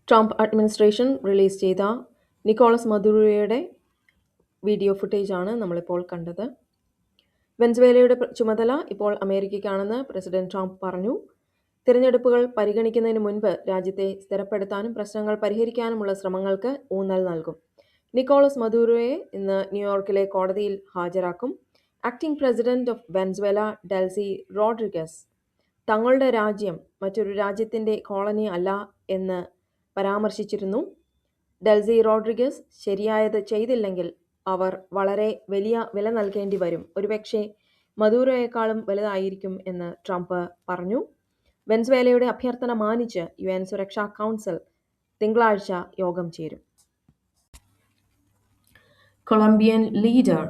Trump administration release ചെയ്ത Nicholas മദുറോയുടെ video ഫുട്ടേജാണ് നമ്മളിപ്പോൾ കണ്ടത്. വെനസ്വേലയുടെ ചുമതല ഇപ്പോൾ അമേരിക്കയ്ക്കാണെന്ന് പ്രസിഡന്റ് ട്രംപ് പറഞ്ഞു. തിരഞ്ഞെടുപ്പുകൾ പരിഗണിക്കുന്നതിന് മുൻപ് രാജ്യത്തെ സ്ഥിരപ്പെടുത്താനും പ്രശ്നങ്ങൾ പരിഹരിക്കാനുമുള്ള ശ്രമങ്ങൾക്ക് ഊന്നൽ നൽകും. നിക്കോളസ് മദുറോയെ ഇന്ന് ന്യൂയോർക്കിലെ കോടതിയിൽ ഹാജരാക്കും. Acting president of Venezuela Delcy Rodriguez തങ്ങളുടെ രാജ്യം മറ്റൊരു രാജ്യത്തിന്റെ കോളനി അല്ല എന്ന് പരാമർശിച്ചിരുന്നു. ഡെൽസി റോഡ്രിഗസ് ശരിയായത് ചെയ്തില്ലെങ്കിൽ അവർ വളരെ വലിയ വില നൽകേണ്ടി വരും, ഒരുപക്ഷെ മദുറോയേക്കാളും വലുതായിരിക്കും എന്ന് ട്രംപ് പറഞ്ഞു. വെനസ്വേലയുടെ അഭ്യർത്ഥന മാനിച്ച് UN സുരക്ഷാ കൗൺസിൽ തിങ്കളാഴ്ച യോഗം ചേരും. കൊളംബിയൻ ലീഡർ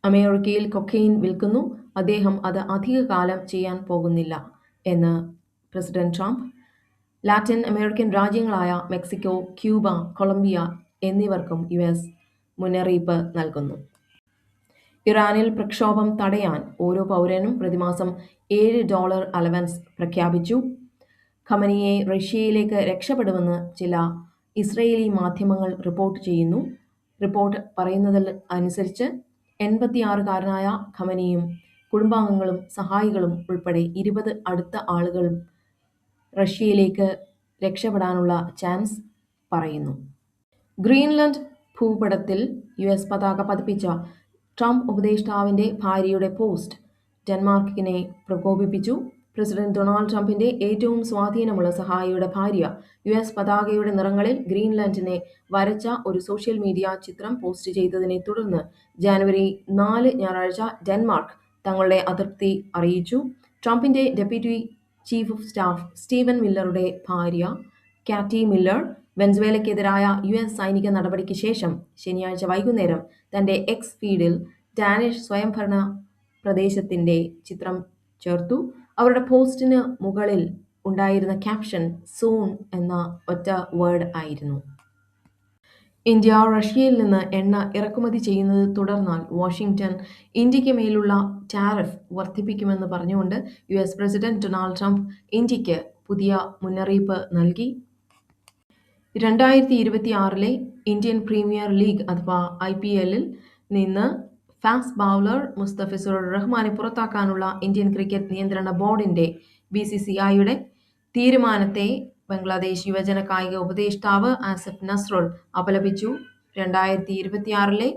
അമേരിക്കയിൽ കൊക്കെയ്ൻ വിൽക്കുന്നു, അദ്ദേഹം അത് അധികകാലം ചെയ്യാൻ പോകുന്നില്ല എന്ന് പ്രസിഡന്റ് ട്രംപ്. ലാറ്റിൻ അമേരിക്കൻ രാജ്യങ്ങളായ മെക്സിക്കോ, ക്യൂബ, കൊളംബിയ എന്നിവർക്കും US മുന്നറിയിപ്പ് നൽകുന്നു. ഇറാനിൽ പ്രക്ഷോഭം തടയാൻ ഓരോ പൗരനും പ്രതിമാസം $7 അലവൻസ് പ്രഖ്യാപിച്ചു. ഖമനിയെ റഷ്യയിലേക്ക് രക്ഷപ്പെടുമെന്ന് ചില ഇസ്രയേലി മാധ്യമങ്ങൾ റിപ്പോർട്ട് ചെയ്യുന്നു. റിപ്പോർട്ട് പറയുന്നതിൽ അനുസരിച്ച് 86-കാരനായ ഖമനിയും കുടുംബാംഗങ്ങളും സഹായികളും ഉൾപ്പെടെ 20 അടുത്ത ആളുകളും റഷ്യയിലേക്ക് രക്ഷപ്പെടാനുള്ള ചാൻസ് പറയുന്നു. ഗ്രീൻലൻഡ് ഭൂപടത്തിൽ US പതാക പതിപ്പിച്ച ട്രംപ് ഉപദേഷ്ടാവിന്റെ ഭാര്യയുടെ പോസ്റ്റ് ഡെൻമാർക്കിനെ പ്രകോപിപ്പിച്ചു. പ്രസിഡന്റ് ഡൊണാൾഡ് ട്രംപിന്റെ ഏറ്റവും സ്വാധീനമുള്ള സഹായിയുടെ ഭാര്യ US പതാകയുടെ നിറങ്ങളിൽ ഗ്രീൻലൻഡിനെ വരച്ച ഒരു സോഷ്യൽ മീഡിയ ചിത്രം പോസ്റ്റ് ചെയ്തതിനെ തുടർന്ന് ജനുവരി 4 ഞായറാഴ്ച ഡെൻമാർക്ക് തങ്ങളുടെ അതൃപ്തി അറിയിച്ചു. ട്രംപിന്റെ deputy chief of staff Steven മില്ലറുടെ ഭാര്യ കാറ്റി മില്ലർ വെനസ്വേലയ്ക്കെതിരായ US സൈനിക നടപടിക്ക് ശേഷം ശനിയാഴ്ച വൈകുന്നേരം തന്റെ എക്സ് ഫീഡിൽ ഡാനിഷ് സ്വയംഭരണ പ്രദേശത്തിന്റെ ചിത്രം ചേർത്തു. അവരുടെ പോസ്റ്റിന് മുകളിൽ ഉണ്ടായിരുന്ന ക്യാപ്ഷൻ സൂൺ എന്ന ഒറ്റ വേർഡ് ആയിരുന്നു. ഇന്ത്യ റഷ്യയിൽ നിന്ന് എണ്ണ ഇറക്കുമതി ചെയ്യുന്നത് തുടർന്നാൽ വാഷിംഗ്ടൺ ഇന്ത്യയ്ക്ക് മേലുള്ള ടാരിഫ് വർദ്ധിപ്പിക്കുമെന്ന് പറഞ്ഞുകൊണ്ട് US പ്രസിഡന്റ് ഡൊണാൾഡ് ട്രംപ് ഇന്ത്യയ്ക്ക് പുതിയ മുന്നറിയിപ്പ് നൽകി. 2026 ഇന്ത്യൻ പ്രീമിയർ ലീഗ് അഥവാ IPL-ൽ നിന്ന് ഫാസ്റ്റ് ബൗളർ മുസ്തഫിസുർ റഹ്മാനെ പുറത്താക്കാനുള്ള ഇന്ത്യൻ ക്രിക്കറ്റ് നിയന്ത്രണ ബോർഡിന്റെ BCCIയുടെ തീരുമാനത്തെ ബംഗ്ലാദേശ് യുവജന കായിക ഉപദേഷ്ടാവ് ആസിഫ് നസ്രുൾ അപലപിച്ചു. 2026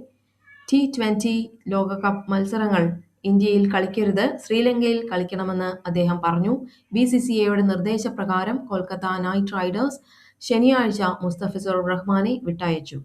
T20 ലോകകപ്പ് മത്സരങ്ങൾ ഇന്ത്യയിൽ കളിക്കരുത്, ശ്രീലങ്കയിൽ കളിക്കണമെന്ന് അദ്ദേഹം പറഞ്ഞു. BCCIയുടെ നിർദ്ദേശപ്രകാരം കൊൽക്കത്ത നൈറ്റ് റൈഡേഴ്സ് ശനിയാഴ്ച മുസ്തഫിസുർ റഹ്മാനെ വിട്ടയച്ചു.